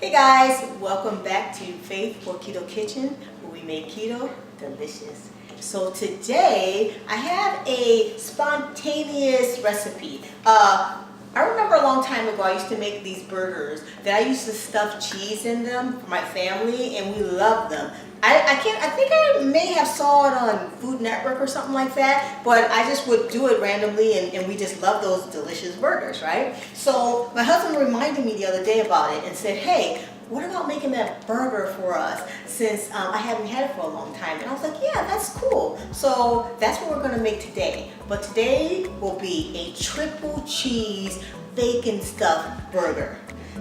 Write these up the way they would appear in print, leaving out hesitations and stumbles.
Hey guys, welcome back to Faith for Keto Kitchen, where we make keto delicious. So today I have a spontaneous recipe. I remember a long time ago I used to make these burgers that I used to stuff cheese in them for my family, and we loved them. I think I may have saw it on Food Network or something like that, but I just would do it randomly, and we just love those delicious burgers, right? So my husband reminded me the other day about it and said, hey, what about making that burger for us, since I haven't had it for a long time? And I was like, yeah, that's cool. So that's what we're gonna make today. But today will be a triple cheese bacon stuffed burger.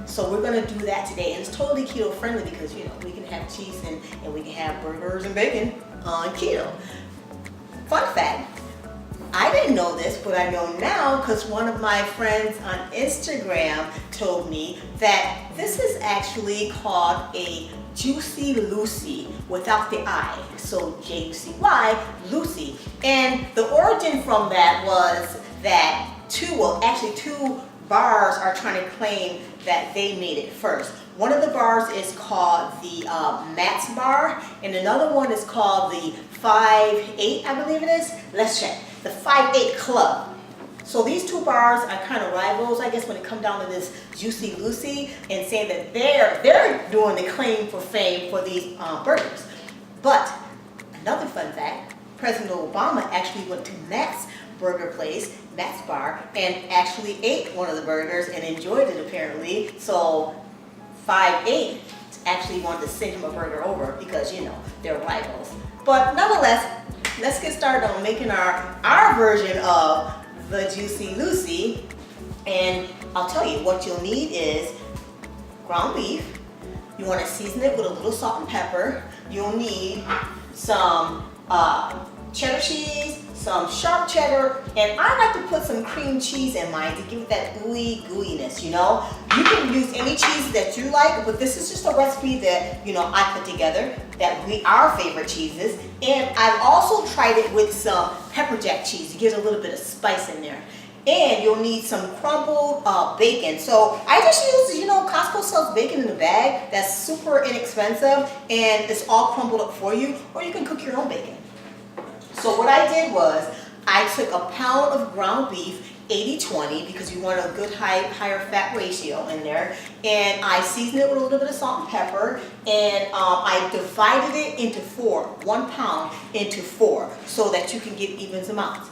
So we're gonna do that today, and it's totally keto friendly because we can have cheese and we can have burgers and bacon on keto. Fun fact, I didn't know this, but I know now because one of my friends on Instagram told me that this is actually called a Juicy Lucy without the I. So J-U-C-Y, Lucy. And the origin from that was that two bars are trying to claim that they made it first. One of the bars is called the Matt's Bar, and another one is called the 5-8, I believe it is. Let's check. The 5-8 Club. So these two bars are kind of rivals, I guess, when it comes down to this Juicy Lucy, and saying that they're doing the claim for fame for these burgers. But another fun fact, President Obama actually went to Matt's burger place, Matt's Bar, and actually ate one of the burgers and enjoyed it apparently. So 5-8 actually wanted to send him a burger over because they're rivals. But nonetheless, let's get started on making our version of the Juicy Lucy. And I'll tell you what you'll need is ground beef. You want to season it with a little salt and pepper. You'll need some cheddar cheese, some sharp cheddar, and I like to put some cream cheese in mine to give it that gooiness. You can use any cheese that you like, but this is just a recipe that I put together that our favorite cheeses. And I've also tried it with some pepper jack cheese to get a little bit of spice in there. And you'll need some crumbled bacon. So I just use, Costco sells bacon in a bag that's super inexpensive, and it's all crumbled up for you, or you can cook your own bacon. So what I did was I took a pound of ground beef, 80-20, because you want a good higher fat ratio in there, and I seasoned it with a little bit of salt and pepper, and I divided it into 1 pound into 4, so that you can get even amounts.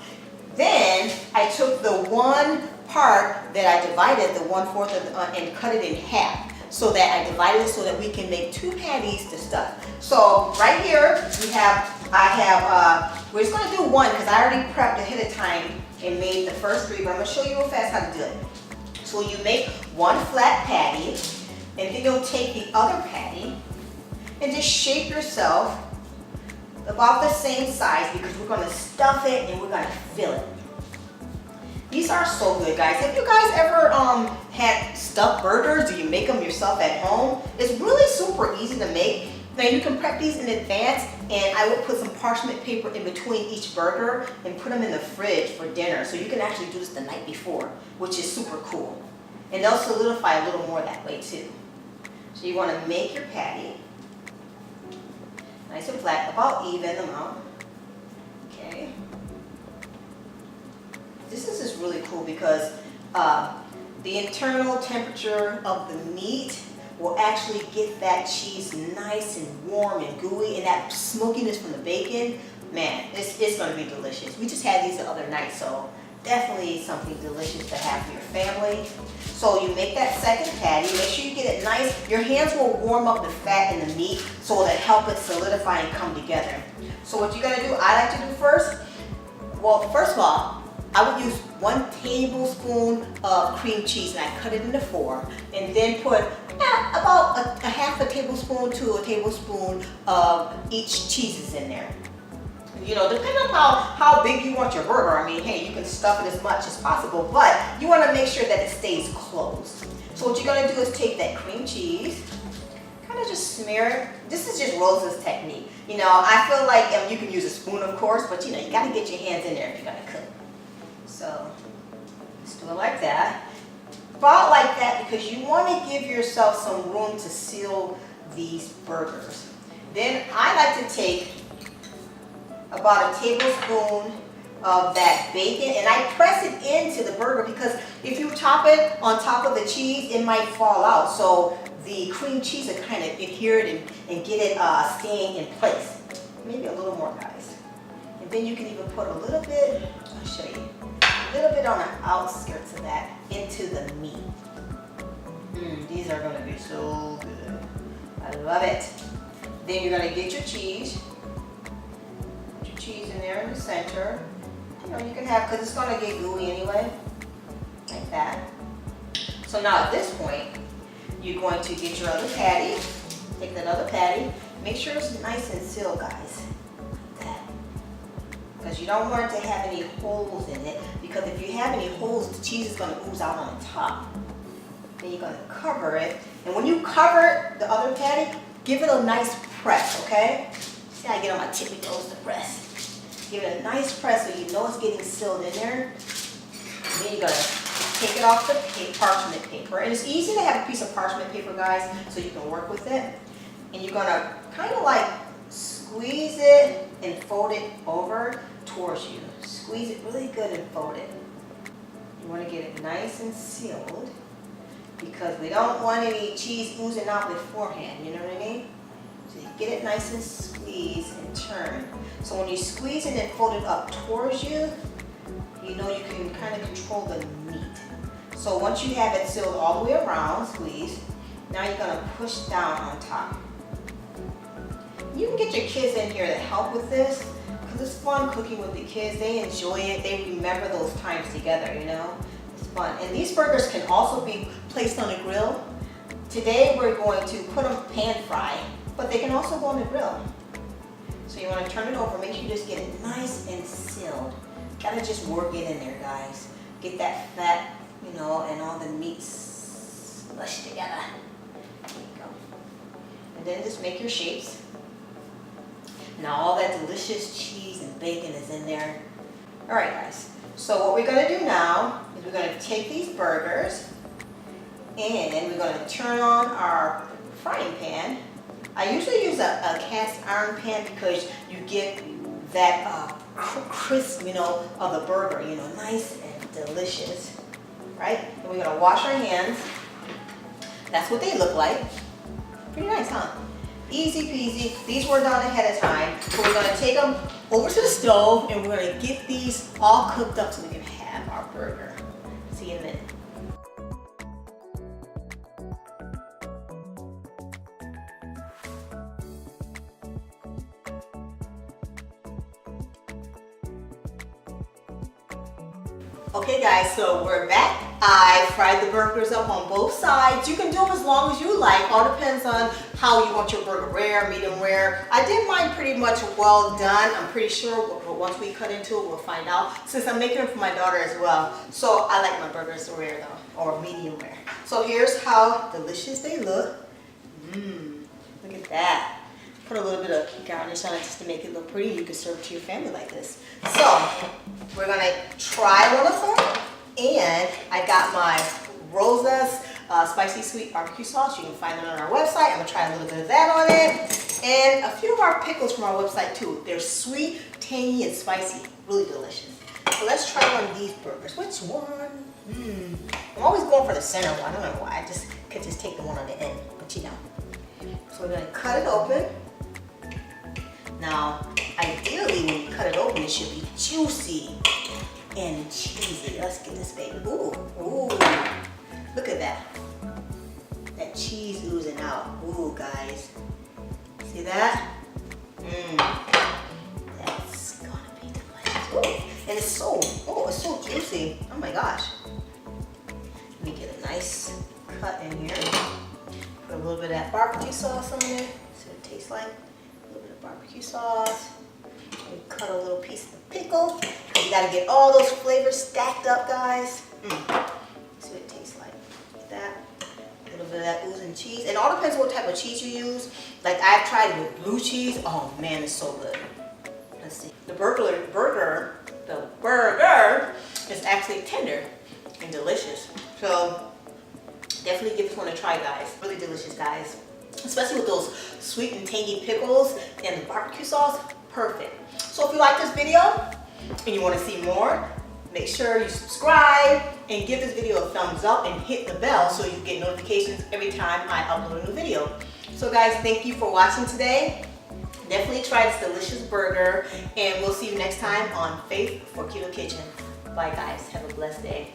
Then I took the one part that I divided, the 1/4 and cut it in half, so that I divided it so that we can make 2 patties to stuff. So right here we're just going to do one because I already prepped ahead of time and made the first 3, but I'm going to show you real fast how to do it. So you make one flat patty, and then you'll take the other patty and just shape yourself about the same size, because we're going to stuff it and we're going to fill it. These are so good, guys. Have you guys ever had stuffed burgers? Do you make them yourself at home? It's really super easy to make. Now you can prep these in advance, and I will put some parchment paper in between each burger and put them in the fridge for dinner. So you can actually do this the night before, which is super cool. And they'll solidify a little more that way too. So you want to make your patty nice and flat, about even amount. Okay. This is just really cool because the internal temperature of the meat will actually get that cheese nice and warm and gooey, and that smokiness from the bacon, man, it's going to be delicious. We just had these the other night, so definitely something delicious to have for your family. So you make that second patty, make sure you get it nice. Your hands will warm up the fat in the meat, so it'll help it solidify and come together. So what you're going to do, I like to do first, well, first of all, I would use 1 tablespoon of cream cheese, and I cut it into 4, and then put about a half a tablespoon to a tablespoon of each cheeses in there. Depending on how big you want your burger, I mean, hey, you can stuff it as much as possible, but you want to make sure that it stays closed. So what you're going to do is take that cream cheese, kind of just smear it. This is just Rosa's technique. I feel like you can use a spoon, of course, but you got to get your hands in there if you're going to cook. So let's do it like that. about like that because you want to give yourself some room to seal these burgers. Then I like to take about a tablespoon of that bacon and I press it into the burger because if you top it on top of the cheese, it might fall out. So the cream cheese will kind of adhere it and get it staying in place. Maybe a little more, guys. And then you can even put a little bit, I'll show you, a little bit on the outskirts of that into the meat. These are gonna be so good. I love it. Then you're gonna get your cheese. Put your cheese in there in the center. You know, you can have, because it's gonna get gooey anyway, like that. So now at this point, you're going to get your other patty. Take that other patty. Make sure it's nice and sealed, guys. Like that. Because you don't want it to have any holes in it. Because if you have any holes, the cheese is going to ooze out on the top. Then you're going to cover it. And when you cover the other patty, give it a nice press, okay? See how I get on my tippy toes to press. Give it a nice press so you know it's getting sealed in there. And then you're going to take it off the parchment paper. And it's easy to have a piece of parchment paper, guys, so you can work with it. And you're gonna kind of like squeeze it and fold it over towards you. Squeeze it really good and fold it. You wanna get it nice and sealed because we don't want any cheese oozing out beforehand, you know what I mean? So you get it nice and squeeze and turn. So when you squeeze it and fold it up towards you, you know you can kind of control the meat. So once you have it sealed all the way around, squeeze, now you're gonna push down on top. You can get your kids in here to help with this because it's fun cooking with the kids. They enjoy it. They remember those times together, you know? It's fun. And these burgers can also be placed on the grill. Today we're going to put them pan fry, but they can also go on the grill. So you want to turn it over, make sure you just get it nice and sealed. Gotta just work it in there, guys. Get that fat, you know, and all the meat smushed together. There you go. And then just make your shapes. Now all that delicious cheese and bacon is in there. All right, guys. So what we're gonna do now is we're gonna take these burgers and we're gonna turn on our frying pan. I usually use a cast iron pan because you get that crisp, you know, of the burger, you know, nice and delicious, right? And we're gonna wash our hands. That's what they look like. Pretty nice, huh? Easy peasy. These were done ahead of time. So we're gonna take them over to the stove and we're gonna get these all cooked up so we can have our burger. See you in a minute. Okay guys, so we're back. I fried the burgers up on both sides. You can do them as long as you like. All depends on how you want your burger, rare, medium rare. I did mine pretty much well done. I'm pretty sure once we cut into it, we'll find out. Since I'm making them for my daughter as well. So I like my burgers rare though, or medium rare. So here's how delicious they look. Look at that. Put a little bit of garnish on it just to make it look pretty. You can serve it to your family like this. So we're gonna try one of them. And I got my Rosa's spicy sweet barbecue sauce. You can find it on our website. I'm gonna try a little bit of that on it. And a few of our pickles from our website too. They're sweet, tangy, and spicy. Really delicious. So let's try one of these burgers. Which one? I'm always going for the center one. I don't know why. I just could just take the one on the end, but you know. So we're gonna cut it open. Now, ideally when you cut it open, it should be juicy and cheesy. Let's get this baby. Ooh, ooh. Look at that. That cheese oozing out. Ooh, guys. See that? That's gonna be delicious. Ooh. And it's so juicy. Oh my gosh. Let me get a nice cut in here. Put a little bit of that barbecue sauce on there. See what it tastes like. A little bit of barbecue sauce. And cut a little piece of the pickle. You gotta get all those flavors stacked up, guys. See what it tastes like. Like that. A little bit of that oozing cheese. It all depends what type of cheese you use. Like I've tried it with blue cheese. Oh man, it's so good. Let's see. The burger is actually tender and delicious. So Definitely give this one a try, guys. Really delicious, guys. Especially with those sweet and tangy pickles and the barbecue sauce, perfect. So if you like this video and you want to see more, make sure you subscribe and give this video a thumbs up and hit the bell so you get notifications every time I upload a new video. So guys, thank you for watching today. Definitely try this delicious burger, and we'll see you next time on Faith for Keto Kitchen. Bye guys, have a blessed day.